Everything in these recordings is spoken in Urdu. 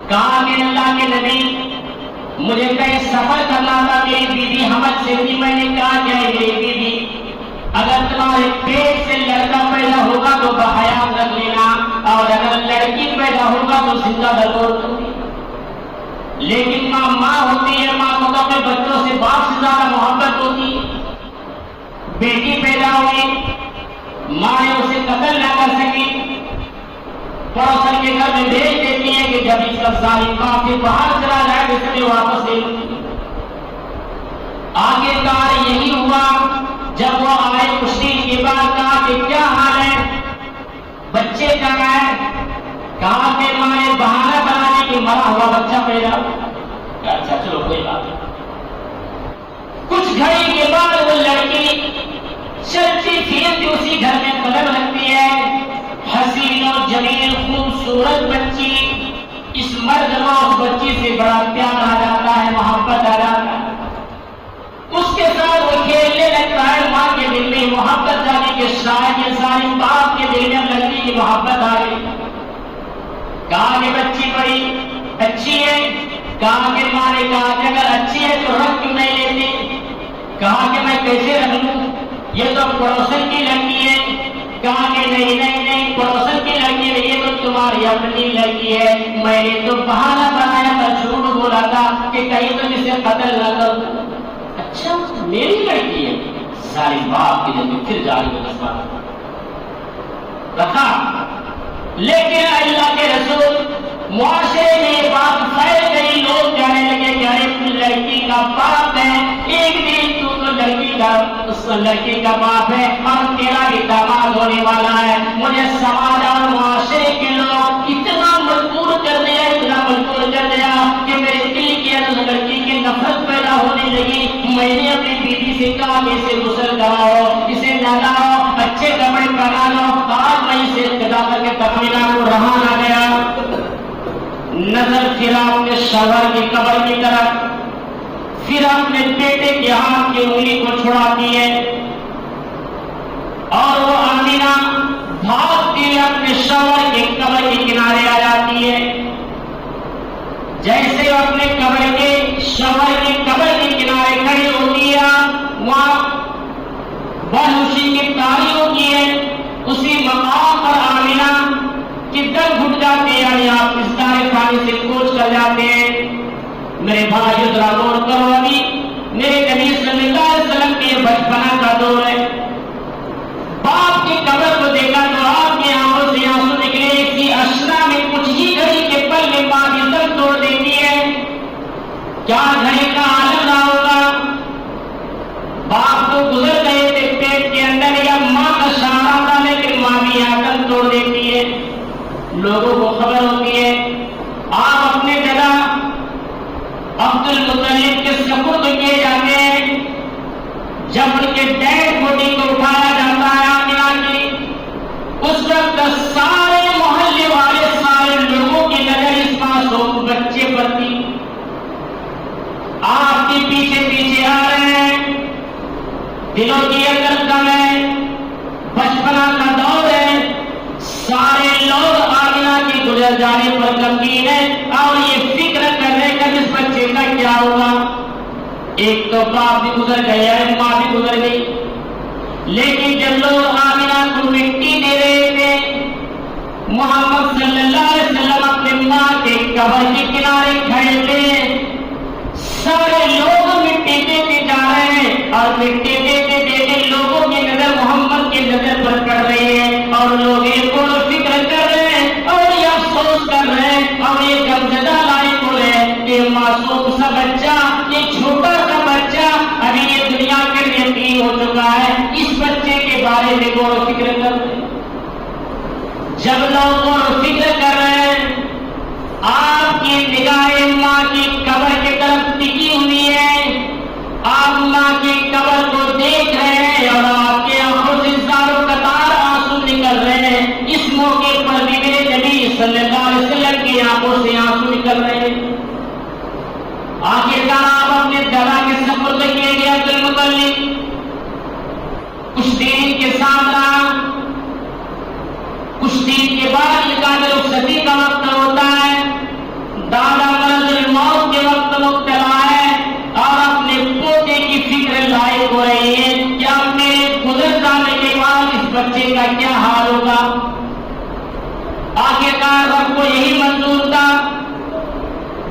کہا کہ اللہ کے نبی مجھے کہیں سفر کرنا تھا، میری بیوی حمل سے تھی، میں نے کہا کہ میری بیوی اگر تمہارے پیٹ سے لڑکا پیدا ہوگا تو بحیات رکھ لینا، اور اگر لڑکی پیدا ہوگا تو زندہ درگور کر دینا۔ لیکن ماں ہوتی ہے، ماں کو اپنے بچوں سے باپ سے زیادہ محبت ہوتی ہے۔ بیٹی پیدا ہوئی، ماں نے اسے قتل نہ کر سکی، پڑوسن کے گھر میں بھیج دیتی ہے کہ جب اس کا ظالم باپ سے باہر چلا جائے تو اسے واپس لے لوں۔ آخرکار یہی ہوا، جب وہ آئے کچھ دن کے بعد کہا کہ کیا حال ہے، بچے کہاں ہیں؟ کہا کہ ماں نے بہانہ بنانے کہ مرا ہوا بچہ پیدا ہوا۔ اچھا چلو کوئی بات نہیں۔ کچھ گھڑی کے بعد وہ لڑکی چلتی پھرتی اسی گھر میں قدم رکھتی ہے، حسین و جمیل خوبصورت بچی، اس مرد کو اس بچی سے بڑا پیار آ جاتا ہے، محبت آ جاتا ہے، اس کے ساتھ وہ کھیلنے لگتا ہے۔ ماں کے دل میں محبت جانے کے شاید یہ ساری باپ کے دل میں لڑکی کی محبت آ گئی۔ کہا کہ بچی بڑی اچھی ہے، کہا کہ ماں نے کہا کہ اگر اچھی ہے تو رکھ کیوں نہیں لیتے؟ کہا کہ میں کیسے رکھ لوں، یہ تو پڑوسن کی لڑکی ہے۔ کہا کہ نہیں پڑوسن کی لڑکی نہیں، یہ تو تمہاری اپنی لڑکی ہے، میں نے تو بہانہ بنایا تھا، جھوٹ بولا تھا کہ کہیں تم اسے قتل نہ کر دو۔ اچھا میری لڑکی ہے، ساری باپ کے دل میں پھر جاری ہو جذبات رکھا۔ لیکن اللہ کے رسول معاشرے میں یہ بات پھیل گئی، لوگ کہنے لگے کہ ارے لڑکی کا باپ ہے، ایک دن تو لڑکی کا اس لڑکی کا باپ ہے اور تیرا بھی داماد ہونے والا ہے۔ مجھے سماج اور معاشرے کے لوگ اتنا مجبور کر دیا کہ میرے دل کے اندر لڑکی کی نفرت پیدا ہونے لگی۔ میں نے اپنی بیوی سے کہا کہ اسے غسل کراؤ، اسے نہلاؤ، اچھے کپڑے پہنا لو، آج میں اسے ابتدا کر کے تخمینہ کو رہا نہ گیا۔ نظر پھرا اپنے شوہر کی قبر کی طرف، پھر اپنے بیٹے کے ہاتھ کی انگلی کو چھڑاتی ہے اور وہ آمینہ بھاگتی ہوئی اپنے شوہر کے قبر کے کنارے آ جاتی ہے۔ جیسے وہ اپنے شوہر کی قبر کے کنارے کھڑی ہوتی ہے، وہاں بہوشی کی تاری ہوتی ہے، اسی مقام پر آمینہ کی دم گھٹ جاتے ہیں، یعنی آپ اس دائرے پانی سے کوچ کر جاتے ہیں۔ میرے بھائی ذرا غور کرو، ابھی میرے نبی صلی اللہ علیہ وسلم کے یہ بچپنا کا دور ہے۔ باپ کی قبر کو دیکھا تو آپ کی آنکھوں سے آنسو نکلے۔ اسی اشنا میں کچھ ہی گھڑی کے پل میں ماں کی دم توڑ دیتی ہے۔ کیا گھڑی کا عالم نہ ہوگا؟ باپ کو گزر گئے تھے پیٹ کے اندر، یا ماں کا سہارا تھا، لیکن ماں بھی آدم توڑ دیتی ہے۔ لوگوں کو خبر ہوتی ہے، آپ اپنے جگہ عبد المطلب کے سپرد کیے جاتے ہیں۔ جب ان کے ڈیڈ باڈی کو اٹھایا جاتا ہے آمینہ کی، اس وقت سارے محلے والے، سارے لوگوں کی نظر اس معصوم بچے پر تھی۔ آپ کے پیچھے پیچھے آ رہے ہیں، دلوں کی عقل کم ہے، بچپنا کا دور ہے، سارے لوگ آمینہ کی گزر جانے پر غمگین ہیں اور یہ فکر کر رہے کہ اس بچے کا کیا ہوگا۔ ایک تو باپ بھی گزر گیا ہے، ماں بھی گزر گئی، لیکن جب لوگ آمینہ کو مٹی دے رہے تھے، محمد صلی اللہ علیہ وسلم اپنے ماں کے قبر کے کنارے کھڑے تھے۔ سارے لوگ مٹی دیتے جا رہے ہیں اور مٹی دیتے دیتے لوگوں کی نظر محمد کی نظر پر پڑ رہی ہے، اور لوگ ایک اور فکر کر رہے ہیں اور یہ افسوس کر رہے ہیں اور یہ غمزدہ لائق ہو رہے ہیں کہ معصوم سا بچہ، یہ چھوٹا سا بچہ ابھی یہ دنیا کے یقین ہو چکا ہے، اس بچے کے بارے میں غور و فکر کر رہے ہیں۔ جب لوگ غور و فکر کر رہے ہیں، آپ کی نگاہیں ماں کی قبر کی طرف ٹکی ہوئی ہے، آپ ماں کی قبر کو دیکھ رہے ہیں اور آپ کے آنکھوں سے زاروں قطار آنسو نکل رہے ہیں۔ اس موقع پر بھی میرے نبی صلی اللہ علیہ وسلم کی آنکھوں سے آنسو نکل رہے ہیں۔ آخرکار آپ اپنے دادا کے سپرد کیے گئے عبد المطلب، کچھ دن کے ساتھ رہا، کچھ دن کے بعد نکاح میں رخصتی کا وقت ہوتا ہے، بچے کا کیا حال ہوگا؟ آخرکار رب کو یہی منظور تھا،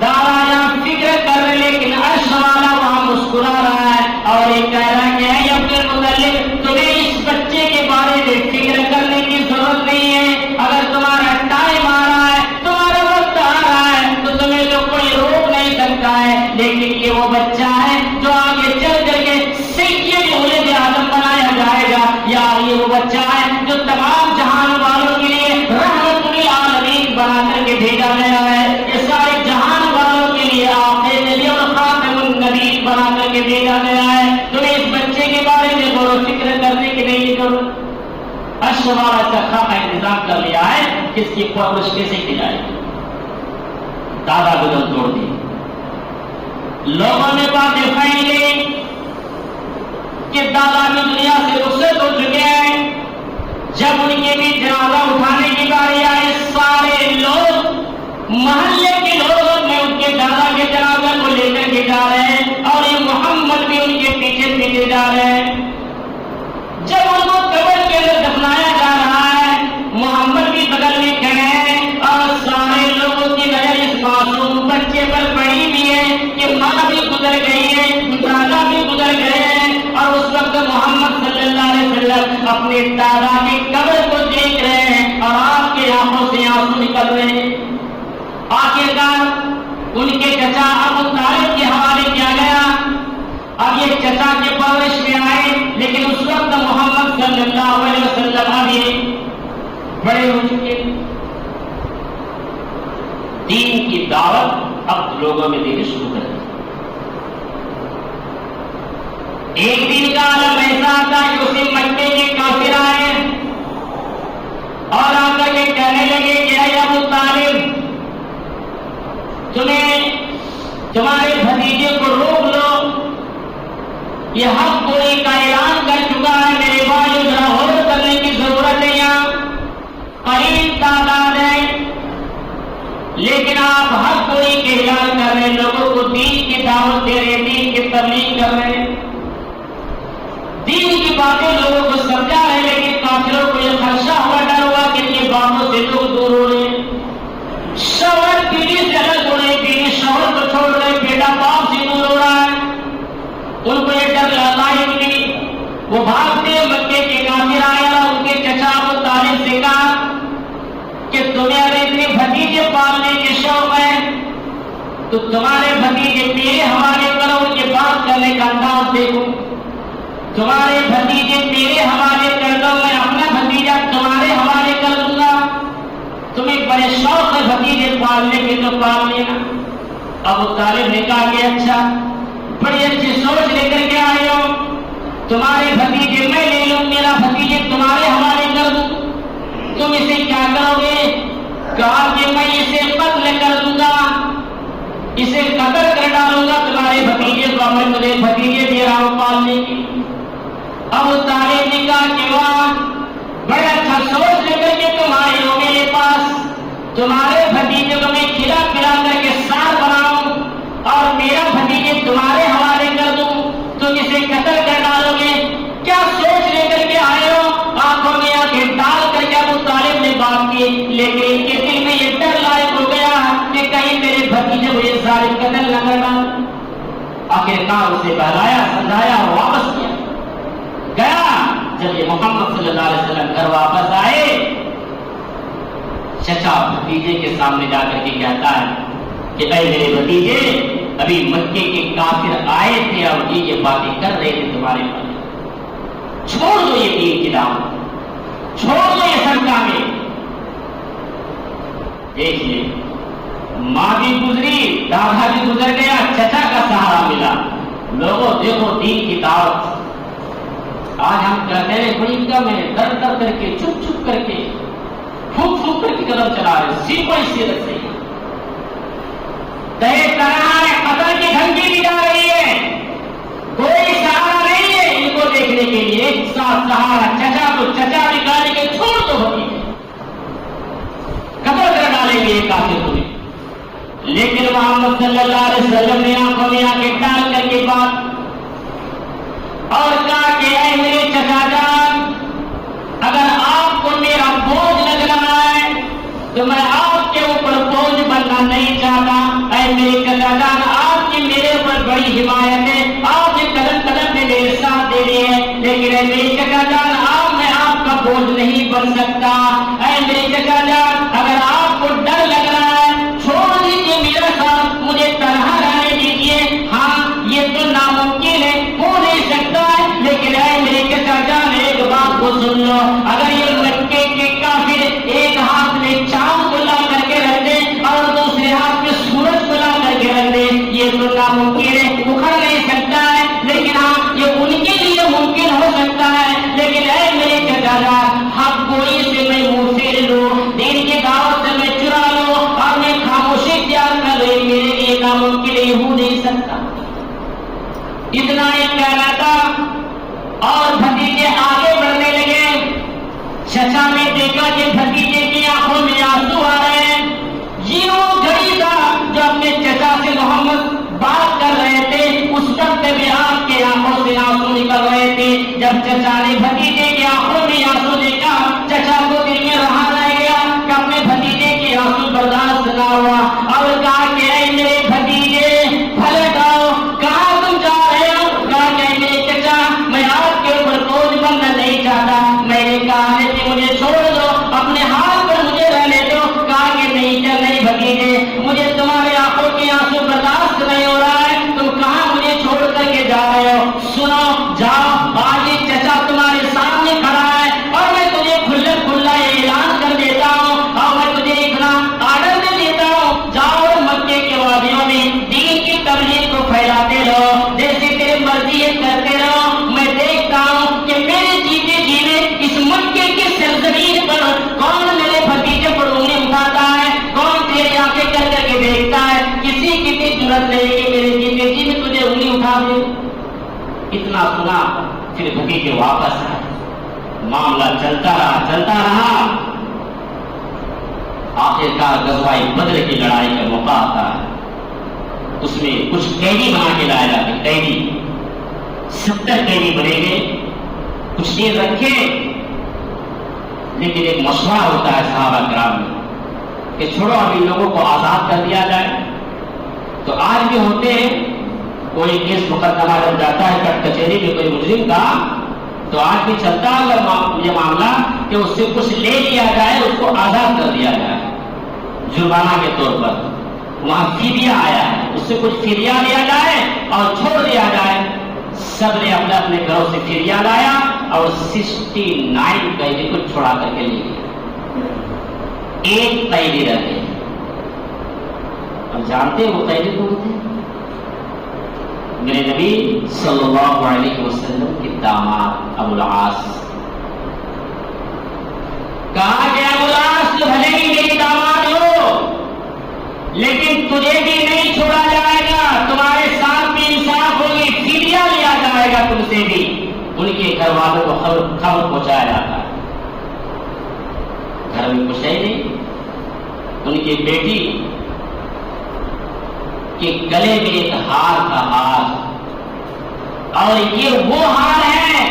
دادا جان فکر کر رہے لیکن عرش والا وہاں مسکرا رہا ہے اور یہ کہہ رہا ہے کہ اے عبد المطلب تمہیں اس بچے کے بارے میں فکر کرنے کی ضرورت نہیں ہے، اگر تمہارا ٹائم آ رہا ہے، تمہارا وقت آ رہا ہے تو تمہیں تو کوئی روک نہیں سکتا ہے، لیکن یہ وہ بچہ ہے جو آگے چل کر کے سید اولاد آدم بنایا جائے گا، یا یہ وہ بچہ ہے جو تمام جہان والوں کے لیے رحمت للعالمین بنا کر کے بھیجا گیا ہے، یہ سارے جہان والوں کے لیے آخر نبی اور خاتم النبی بنا کر کے بھیجا گیا ہے، تمہیں اس بچے کے بارے میں غور و فکر کرنے کی نہیں ضرورت۔ اشوارا چکھا کا انتظام کر لیا ہے کہ اس کی پرورش کیسے کی جائے گی۔ دادا کو دل توڑ دی، لوگوں میں باتیں پھیل گئی کہ دادا بھی دنیا سے رخصت ہو چکے ہیں۔ جب ان کے بھی جنازہ اٹھانے کی باری آئی، سارے لوگ محلے کے لوگ میں ان کے دادا کے جنازہ کو لے کر کے جا رہے ہیں اور یہ محمد بھی ان کے پیچھے پیچھے جا رہے ہیں۔ جب ان کو قبر کے اندر دفنایا جا رہا ہے، محمد بھی بغل میں کھڑے ہیں اور سارے لوگوں کی نظر اس معصوم بچے پر پڑی بھی ہے کہ ماں بھی گزر گئی ہے، دادا بھی گزر گئے ہیں، اور اس وقت محمد صلی اللہ علیہ وسلم اپنے دادا کی قبر کو دیکھ رہے ہیں اور آپ کے آنکھوں سے آنسو نکل رہے ہیں۔ آخرکار ان کے چچا ابو طالب کے حوالے کیا گیا۔ اب یہ چچا کے پرورش میں آئے، لیکن اس وقت محمد صلی اللہ علیہ وسلم ابھی بڑے ہو چکے، دین کی دعوت اب لوگوں میں دینی شروع کر دی۔ ایک دن کا عالم ایسا تھا کہ اسی مکے کے کافر آئے اور آ کر کے کہنے لگے کہ اے ابو طالب، تمہیں تمہارے بھتیجے کو روک لو، یہ حق گوئی کا اعلان کر چکا ہے، میرے بھائی ذرا غور کرنے کی ضرورت ہے، یہاں قریب تعداد ہے، لیکن آپ حق گوئی کے اعلان کر رہے ہیں، لوگوں کو دین کی دعوت دے رہے ہیں، دین کی تبلیغ کر رہے ہیں، دین کی باتیں لوگوں کو سمجھا رہے ہیں، لیکن کافروں کو یہ خدشہ ہوا، ڈر ہوا کہ ان کی باتوں سے لوگ دور ہو رہے ہیں، شوہر بیوی سے الگ ہو رہے، بیوی شوہر کو چھوڑ رہے، بیٹا باپ سے دور ہو رہا ہے، ان کو یہ ڈر لاحق نہیں، وہ بھاگتے مکے کے کافر آئے اور ان کے چچا ابو طالب سے کہا کہ تمہیں اگر اتنے بھتیجے پالنے کے شوق ہے تو تمہارے بھتیجے میرے حوالے کرو، ان کے بات کرنے کا انداز دیکھو، تمہارے بھتیجے میرے حوالے کر دو، میں اپنا بھتیجا تمہارے حوالے کر دوں گا، تمہیں بڑے شوق ہے بھتیجے پالنے کے تو پال لینا۔ ابو طالب نے کہا کہ اچھا، بڑی اچھی سوچ لے کر کے آئے ہو، تمہارے بھتیجے میں لے لوں، میرا بھتیجے تمہارے حوالے کر دوں، تم اسے کیا کرو گے؟ کہا کہ میں اسے قتل کر دوں گا، اسے قتل کر ڈالوں گا، تمہارے بھتیجے کو میں مجھے بھتیجے دے رہا ہوں پالنے کی۔ ابو طالب نے کہا کہ واہ، بڑا اچھا سوچ لے کر کے تم آئے ہو میرے پاس، تمہارے بھتیجے کو میں کھلا پلا کر کے سار بناؤں اور میرا بھتیجے تمہارے حوالے کر دوں، تم اسے قتل کر ڈالو گے، کیا سوچ لے کر کے آئے ہو؟ آنکھوں میں آنکھیں ڈال کر کے ابو طالب نے بات کی، لیکن ان کے دل میں یہ ڈر لاحق ہو گیا کہ کہیں میرے بھتیجے کو یہ ظالم قتل نہ کر ڈال۔ آخرکار اسے بہلایا، سمجھایا اور واپس کیا گیا۔ جب یہ محمد صلی اللہ علیہ وسلم گھر واپس آئے، چچا بھتیجے کے سامنے جا کر کے کہتا ہے کہ اے میرے بھتیجے، ابھی مکے کے کافر آئے تھے اور یہ باتیں کر رہے تھے تمہارے پاس، چھوڑ دو یہ دین کی دعوت، چھوڑ دو یہ سب کامیں۔ دیکھیے، ماں بھی گزری، دادا بھی گزر گیا، چچا کا سہارا ملا، لوگوں دیکھو دین کی دعوت۔ آج ہم کہتے ہیں بڑی کم ہے، در در کر کے، چپ چپ کر کے، پھونک پھونک کر کے قدم چلا رہے، سیکھو اس سیرت سے۔ تیز طرح قتل کی دھمکی بھی جا رہی ہے، کوئی سہارا نہیں ہے ان کو دیکھنے کے لیے، ایک ساتھ سہارا چچا کو چچا بھی گانے کے چھوڑ دو ہوتی ہے، قتل کر ڈالیں گے ایک کافر کو۔ لیکن محمد صلی اللہ علیہ وسلم نے آنکھوں میں آنکھیں ڈال کر کے بات اور کہا کہ اے میرے چچا جان، اگر ناممکن یہ ہو نہیں سکتا. اتنا ہی کہنا تھا اور بھتیجے آگے بڑھنے لگے. چچا نے دیکھا کہ بھتیجے کی آنکھوں میں آنسو آ رہے ہیں. یہ وہ گھڑی تھا جو اپنے چچا سے محمد بات کر رہے تھے، اس وقت بھی آپ کے آنکھوں سے آنسو نکل رہے تھے. جب چچا نے بھتیجے کی آنکھوں میں آنسو دیکھا، چچا کو دل میں رہا رہ گیا کہ اپنے بھتیجے کے آنسو برداشت نہ ہوا اور کہا کہ اے میرے بھتیجے پلٹ آؤ. کہاں تم جا رہے ہو؟ کہا کہ میرے چچا میں آپ کے اوپر بوجھ بننا نہیں چاہتا. میں نے کہا ہے کہ مجھے چھوڑ دو، اپنے ہاتھ پر مجھے رہنے دو. کہا کہ نہیں نہیں بھتیجے، مجھے تمہارے آنکھوں کے آنسو برداشت نہیں ہو رہا ہے. تم کہاں مجھے چھوڑ کر کے جا رہے ہو؟ سنو جاؤ، آج یہ چچا تمہارے سامنے کھڑا ہے اور میں تجھے کھلا کھلا اعلان کر دیتا ہوں اور میں تجھے اتنا آرڈر دے دیتا ہوں، جاؤ مکے کے وادیوں میں دین کی تبلیغ کو پھیلاتے رہو، جیسے تیرے مرضی ہے کرتے رہو. میں دیکھتا ہوں کہ میرے جیتے جی میں اس مکے کی سرزمین پر کون میرے بھتیجے پر انگلی اٹھاتا ہے، کون تیری آنکھیں کر کر کے دیکھتا ہے. کسی کی بھی ضرورت نہیں کہ میرے جیتے جی میں تجھے انگلی اٹھا دے. اتنا سنا پھر بھتیجے واپس آئے. معاملہ چلتا رہا. آخرکار غزوہ بدر کی لڑائی کا موقع آتا ہے. اس میں کچھ قیدی بنا کے لایا جاتے. قیدی 70 قیدی بنے گئے. کچھ دیر رکھے، لیکن ایک مشورہ ہوتا ہے صحابہ کرام میں کہ چھوڑو اب ان لوگوں کو آزاد کر دیا جائے. تو آج بھی ہوتے ہیں، کوئی کیس مقدمہ جب جاتا ہے کٹ کچہری میں کوئی مجرم کا، تو آج بھی چلتا ہے اگر یہ معاملہ کہ اس سے کچھ لے لیا جائے، اس کو آزاد کر دیا جائے جرمانہ کے طور پر. وہاں فدیہ آیا ہے، اس سے کچھ فدیہ لیا جائے اور چھوڑ دیا جائے. سب نے اپنے اپنے گھروں سے فدیہ لایا اور 69 قیدی کو چھڑا کر کے لے گیا. ایک قیدی رہ گئے. اب جانتے ہیں وہ قیدی کون تھے؟ میرے نبی صلی اللہ علیہ وسلم کے داماد ابو العاص. کہا کہ ابو العاص تو بھلے ہی میری داماد ہو، لیکن تجھے بھی نہیں چھوڑا جائے گا. تمہارے ساتھ بھی انصاف ہوگی، فدیہ لیا جائے گا تم سے بھی. ان کے گھر والوں کو خبر پہنچایا جاتا ہے. گھر میں کچھ ہے نہیں. ان کی بیٹی کے گلے میں ایک ہار تھا، ہار. اور یہ وہ ہار ہے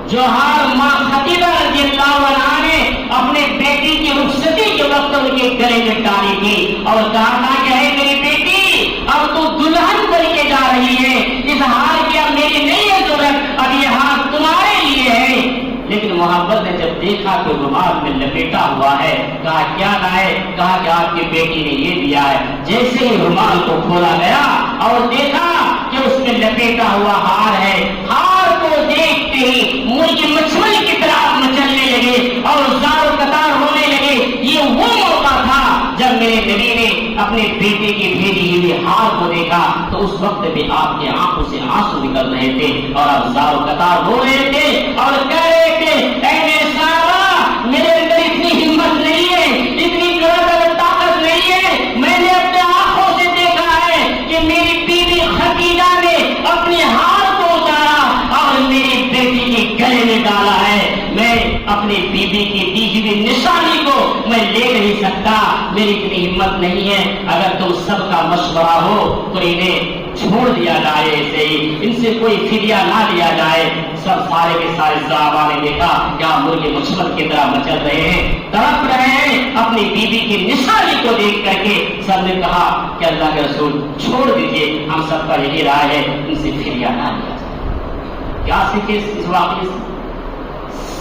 جو ہار ماں خطیبہ رضی اللہ عنہا نے اپنے بیٹی کی رخصتی کے وقت ان کے گلے میں ڈالی تھی اور کہا تھا کہ اے میری بیٹی، اب تو دلہن بن کے جا رہی ہے، اس ہار کی اب میری نہیں ہے ضرورت، اب یہ ہار تمہارے لیے ہے. لیکن محبت نے جب دیکھا کہ رومال میں لپیٹا ہوا ہے، کہا کیا لائے؟ کہا کہ آپ کی بیٹی نے یہ دیا ہے. جیسے ہی رومال کو کھولا گیا اور دیکھا کہ اس میں لپیٹا ہوا ہار ہے، ہار کو دیکھتے ہی مرغی مچھلی کی طرح مچلنے لگے اور زار و قطار ہونے لگے. یہ وہ موقع تھا جب میرے نبی نے اپنے بیٹے کی بھیجی ہوئی ہار کو دیکھا تو اس وقت بھی آپ کے آنکھوں سے آنسو نکل رہے تھے اور آپ زار و قطار ہو رہے تھے اور کہہ رہے تھے اے میرے صحابہ، میرے اندر اتنی ہمت نہیں ہے، اتنی جرأت اور طاقت نہیں ہے. میں نے اپنے آنکھوں سے دیکھا ہے کہ میری بیوی خدیجہ نے اپنے ہار کو اتارا اور میری بیٹی کے گلے میں ڈالا ہے. میں اپنی بیوی کی دی ہوئی نشانی کو میں لے نہیں سکتا، میری اتنی ہمت نہیں ہے. اگر تم سب کا مشورہ ہو تو انہیں چھوڑ دیا جائے، ایسے ہی ان سے کوئی فدیہ نہ لیا جائے. سب سارے کے سارے صحابہ نے دیکھا کیا مرغے مچھل کی طرح مچل رہے ہیں، تڑپ رہے ہیں اپنی بیوی کی نشانی کو دیکھ کر کے. سب نے کہا کہ اللہ کے رسول چھوڑ دیجئے، ہم سب کا یہی رائے ہے ان سے فدیہ نہ لیا جائے. کیا سیکھے اس واقعے سے؟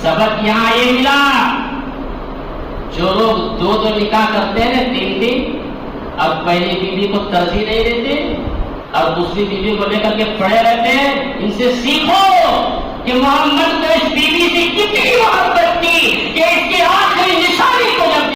سبق یہاں یہ ملا، جو لوگ دو نکاح کرتے ہیں 3 اب پہلی بیوی کو ترجیح نہیں دیتے اور دوسری بیوی کو لے کر کے پڑے رہتے ہیں. ان سے سیکھو کہ محمد کو اس بیوی سے کتنی محبت تھی کہ اس